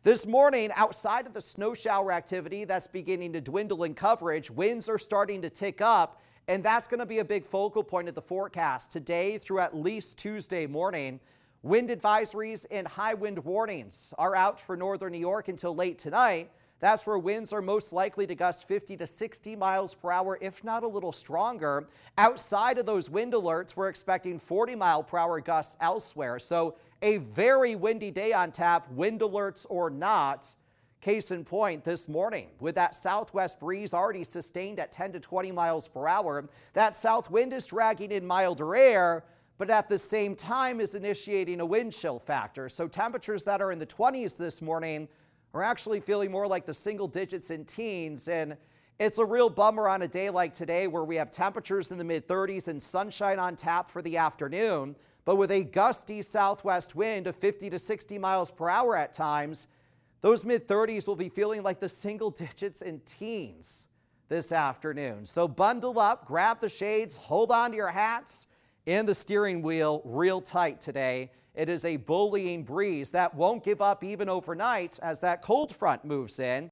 This morning, outside of the snow shower activity that's beginning to dwindle in coverage, winds are starting to tick up, and that's going to be a big focal point of the forecast today through at least Tuesday morning. Wind advisories and high wind warnings are out for northern New York until late tonight. That's where winds are most likely to gust 50 to 60 miles per hour, if not a little stronger. Outside of those wind alerts, we're expecting 40 mile per hour gusts elsewhere. So a very windy day on tap, wind alerts or not. Case in point this morning, with that southwest breeze already sustained at 10 to 20 miles per hour, that south wind is dragging in milder air, but at the same time is initiating a wind chill factor. So temperatures that are in the 20s this morning are actually feeling more like the single digits in teens. And it's a real bummer on a day like today where we have temperatures in the mid 30s and sunshine on tap for the afternoon. But with a gusty southwest wind of 50 to 60 miles per hour at times, those mid 30s will be feeling like the single digits in teens this afternoon. So bundle up, grab the shades, hold on to your hats and the steering wheel real tight today. It is a bullying breeze that won't give up even overnight as that cold front moves in.